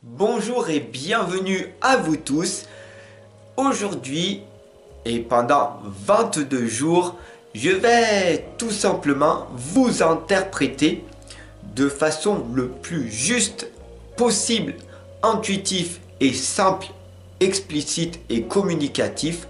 Bonjour et bienvenue à vous tous. Aujourd'hui et pendant 22 jours, je vais tout simplement vous interpréter de façon le plus juste possible, intuitif et simple, explicite et communicatif,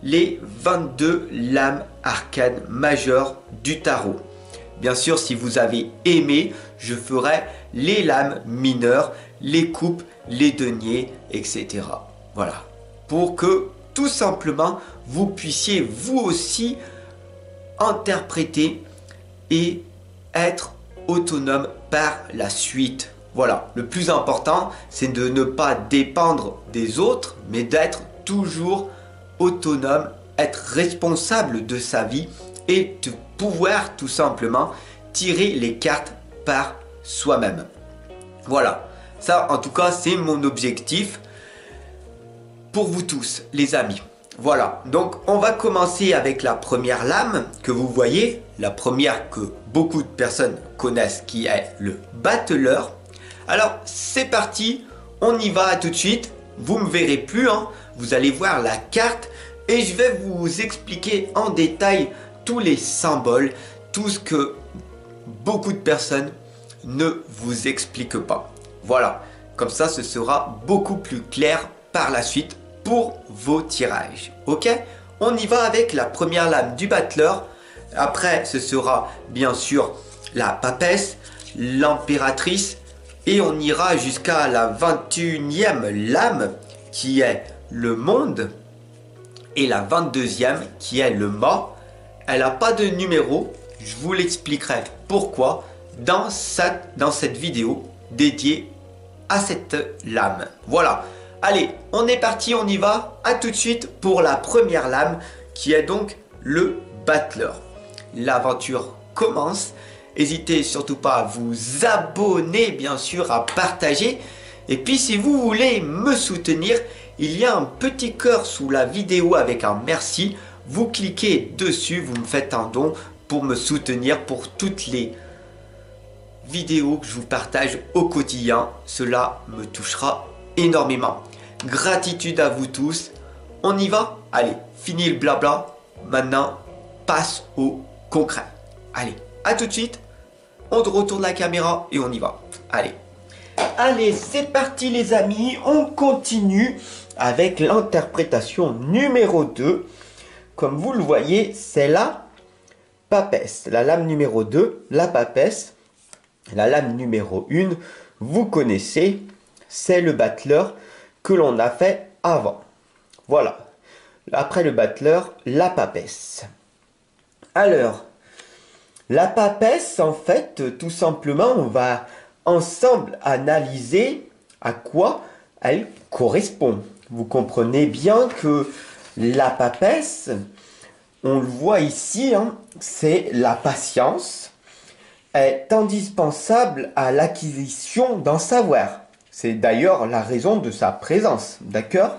les 22 lames arcanes majeures du tarot. Bien sûr, si vous avez aimé, je ferai les lames mineures, les coupes, les deniers, etc. Voilà. Pour que tout simplement vous puissiez vous aussi interpréter et être autonome par la suite. Voilà. Le plus important, c'est de ne pas dépendre des autres, mais d'être toujours autonome, être responsable de sa vie et de pouvoir tout simplement tirer les cartes par soi-même. Voilà, ça en tout cas c'est mon objectif pour vous tous les amis. Voilà, donc on va commencer avec la première lame que vous voyez, la première que beaucoup de personnes connaissent qui est le battleur. Alors c'est parti, on y va tout de suite, vous me verrez plus, hein. Vous allez voir la carte et je vais vous expliquer en détail tous les symboles, tout ce que beaucoup de personnes ne vous expliquent pas. Voilà, comme ça ce sera beaucoup plus clair par la suite pour vos tirages. Ok, on y va avec la première lame du battleur. Après ce sera bien sûr la papesse, l'impératrice et on ira jusqu'à la 21e lame qui est le monde et la 22e qui est le mât. Elle n'a pas de numéro, je vous l'expliquerai pourquoi dans cette vidéo dédiée à cette lame. Voilà, allez, on est parti, on y va. À tout de suite pour la première lame qui est donc le battleur. L'aventure commence. N'hésitez surtout pas à vous abonner, bien sûr, à partager. Et puis si vous voulez me soutenir, il y a un petit cœur sous la vidéo avec un merci. Vous cliquez dessus, vous me faites un don pour me soutenir pour toutes les vidéos que je vous partage au quotidien. Cela me touchera énormément. Gratitude à vous tous. On y va? Allez, fini le blabla. Maintenant, passe au concret. Allez, à tout de suite. On retourne la caméra et on y va. Allez. Allez, c'est parti les amis. On continue avec l'interprétation numéro 2. Comme vous le voyez, c'est la papesse. La lame numéro 2, la papesse. La lame numéro 1, vous connaissez, c'est le battleur que l'on a fait avant. Voilà. Après le battleur, la papesse. Alors, la papesse, en fait, tout simplement, on va ensemble analyser à quoi elle correspond. Vous comprenez bien que la papesse, on le voit ici, hein, c'est la patience, est indispensable à l'acquisition d'un savoir. C'est d'ailleurs la raison de sa présence, d'accord?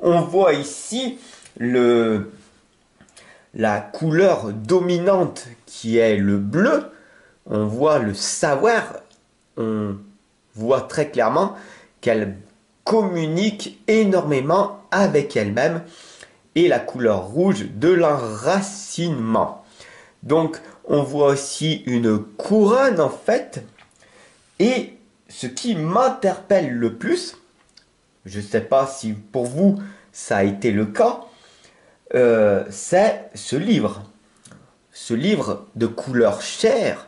On voit ici la couleur dominante qui est le bleu. On voit le savoir, on voit très clairement qu'elle communique énormément avec elle-même et la couleur rouge de l'enracinement. Donc, on voit aussi une couronne en fait. Et ce qui m'interpelle le plus, je ne sais pas si pour vous ça a été le cas, c'est ce livre. Ce livre de couleur chair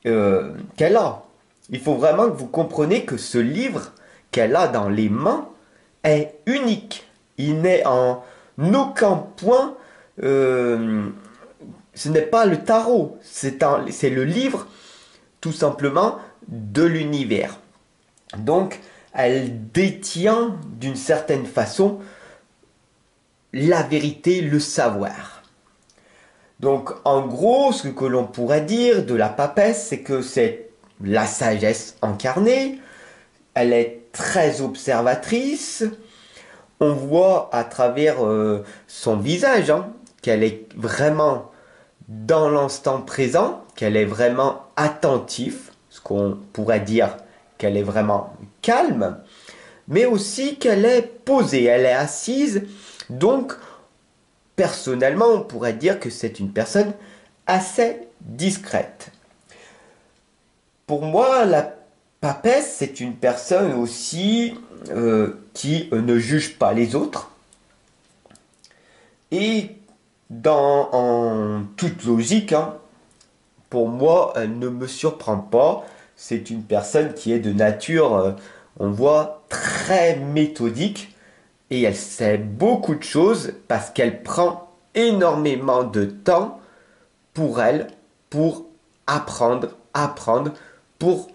qu'elle a. Il faut vraiment que vous compreniez que ce livre qu'elle a dans les mains est unique. Il n'est en aucun point... ce n'est pas le tarot, c'est le livre tout simplement de l'univers. Donc, elle détient d'une certaine façon la vérité, le savoir. Donc, en gros, ce que l'on pourrait dire de la papesse, c'est que c'est la sagesse incarnée, elle est très observatrice, on voit à travers son visage hein, qu'elle est vraiment dans l'instant présent, qu'elle est vraiment attentive, ce qu'on pourrait dire qu'elle est vraiment calme, mais aussi qu'elle est posée, elle est assise. Donc, personnellement, on pourrait dire que c'est une personne assez discrète. Pour moi, la papesse, c'est une personne aussi qui ne juge pas les autres. Et en toute logique, hein, pour moi, elle ne me surprend pas. C'est une personne qui est de nature, on voit, très méthodique. Et elle sait beaucoup de choses parce qu'elle prend énormément de temps pour elle, pour apprendre, pour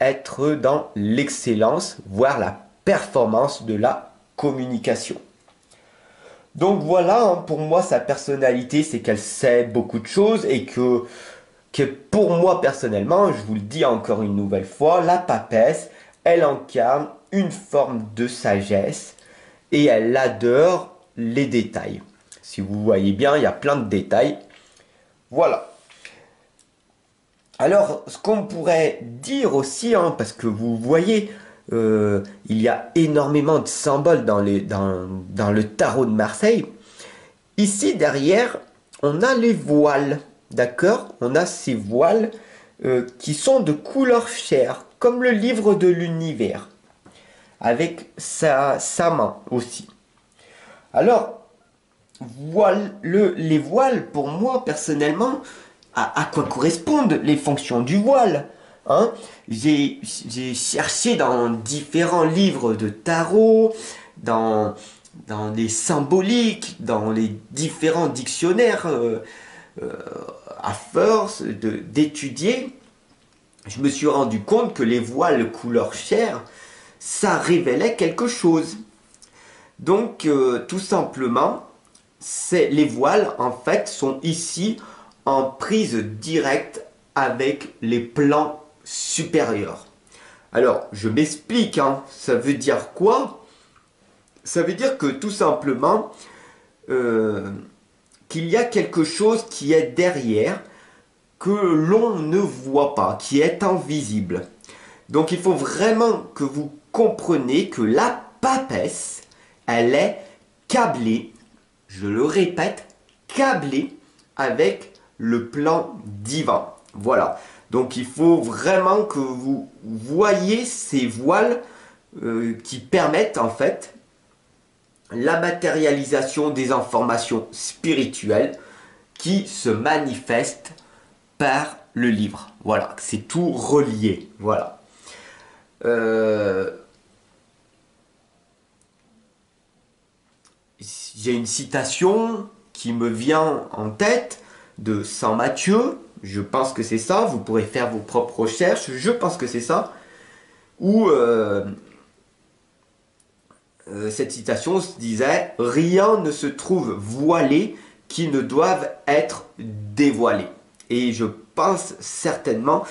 être dans l'excellence, voire la performance de la communication. Donc voilà, hein, pour moi, sa personnalité, c'est qu'elle sait beaucoup de choses et que pour moi, personnellement, je vous le dis encore une nouvelle fois, la papesse, elle incarne une forme de sagesse et elle adore les détails. Si vous voyez bien, il y a plein de détails. Voilà. Alors, ce qu'on pourrait dire aussi, hein, parce que vous voyez, il y a énormément de symboles dans le tarot de Marseille. Ici, derrière, on a les voiles, d'accord? On a ces voiles qui sont de couleur chair, comme le livre de l'univers, avec sa main aussi. Alors, les voiles, pour moi, personnellement, à quoi correspondent les fonctions du voile, hein? J'ai cherché dans différents livres de tarot, dans les symboliques, dans les différents dictionnaires, à force d'étudier, je me suis rendu compte que les voiles couleur chair, ça révélait quelque chose. Donc, tout simplement, les voiles, en fait, sont ici en prise directe avec les plans supérieurs. Alors, je m'explique, hein, ça veut dire quoi? Ça veut dire que tout simplement, qu'il y a quelque chose qui est derrière, que l'on ne voit pas, qui est invisible. Donc, il faut vraiment que vous compreniez que la papesse, elle est câblée, je le répète, câblée avec le plan divin. Voilà. Donc il faut vraiment que vous voyez ces voiles qui permettent en fait la matérialisation des informations spirituelles qui se manifestent par le livre. Voilà, c'est tout relié. Voilà. J'ai une citation qui me vient en tête de Saint Matthieu, je pense que c'est ça, vous pourrez faire vos propres recherches, je pense que c'est ça, où cette citation se disait « Rien ne se trouve voilé qui ne doive être dévoilé ». Et je pense certainement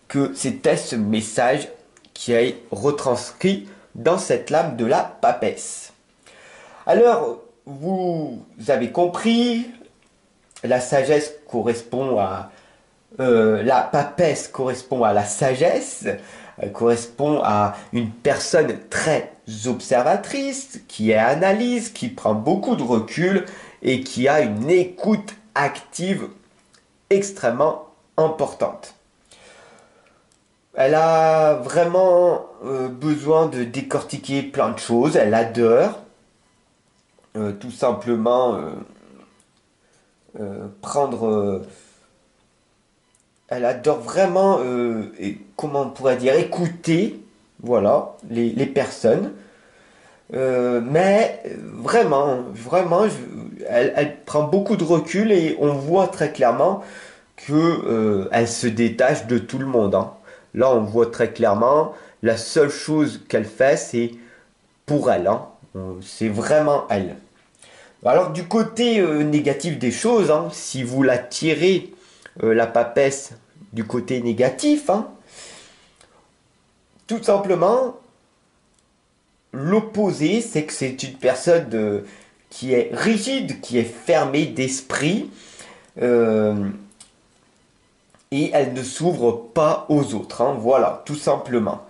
que c'était ce message qui est retranscrit dans cette lame de la papesse. Alors, vous avez compris, la sagesse correspond à... la papesse correspond à la sagesse, correspond à une personne très observatrice, qui analyse, qui prend beaucoup de recul et qui a une écoute active extrêmement importante. Elle a vraiment besoin de décortiquer plein de choses, elle adore tout simplement prendre... elle adore vraiment, comment on pourrait dire, écouter, voilà, les personnes. Mais vraiment, elle prend beaucoup de recul et on voit très clairement que elle se détache de tout le monde, hein. Là, on voit très clairement, la seule chose qu'elle fait, c'est pour elle, hein. C'est vraiment elle. Alors, du côté négatif des choses, hein, si vous la tirez, la papesse, du côté négatif, hein, tout simplement, l'opposé, c'est que c'est une personne qui est rigide, qui est fermée d'esprit, et elle ne s'ouvre pas aux autres, hein, voilà, tout simplement.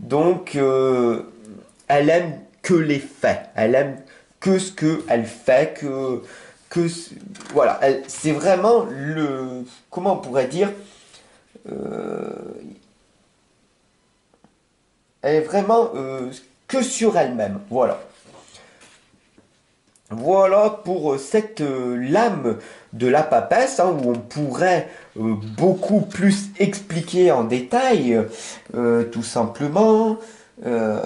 Donc, elle aime que les faits. Elle aime que ce qu'elle fait, voilà. C'est vraiment le... Comment on pourrait dire elle est vraiment que sur elle-même. Voilà. Voilà pour cette lame de la papesse, hein, où on pourrait beaucoup plus expliquer en détail, tout simplement. Euh,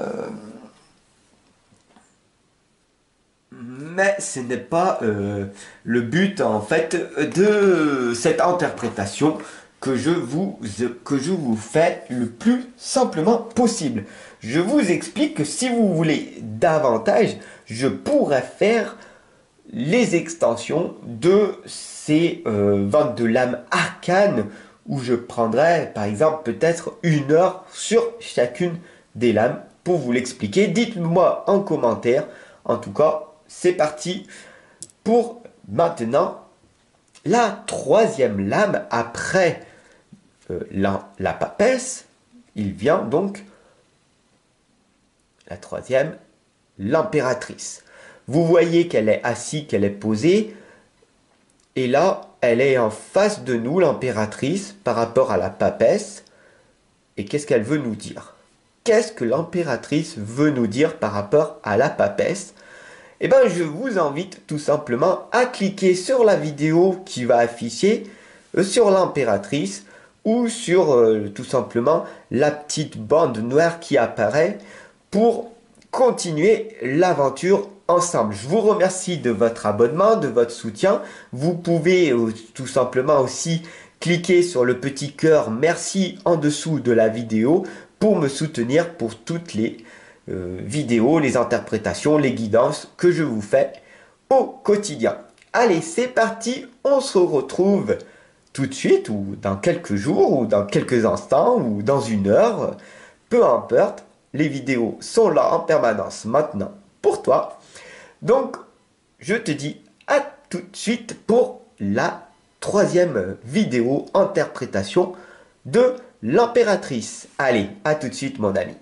mais ce n'est pas le but en fait de cette interprétation que je vous fais le plus simplement possible. Je vous explique que si vous voulez davantage, je pourrais faire les extensions de ces 22 lames arcanes où je prendrais par exemple peut-être 1 heure sur chacune des lames pour vous l'expliquer. Dites-moi en commentaire. En tout cas, c'est parti pour maintenant la troisième lame après la papesse. Il vient donc la troisième, l'impératrice. Vous voyez qu'elle est assise, qu'elle est posée. Et là, elle est en face de nous, l'impératrice, par rapport à la papesse. Et qu'est-ce qu'elle veut nous dire? Qu'est-ce que l'impératrice veut nous dire par rapport à la papesse? Eh bien, je vous invite tout simplement à cliquer sur la vidéo qui va afficher sur l'impératrice ou sur tout simplement la petite bande noire qui apparaît pour continuer l'aventure ensemble. Je vous remercie de votre abonnement, de votre soutien. Vous pouvez tout simplement aussi cliquer sur le petit cœur merci en dessous de la vidéo pour me soutenir pour toutes les vidéos, les interprétations, les guidances que je vous fais au quotidien. Allez, c'est parti, on se retrouve tout de suite ou dans quelques jours ou dans quelques instants ou dans 1 heure, peu importe. Les vidéos sont là en permanence maintenant pour toi. Donc, je te dis à tout de suite pour la troisième vidéo interprétation de l'impératrice. Allez, à tout de suite mon ami.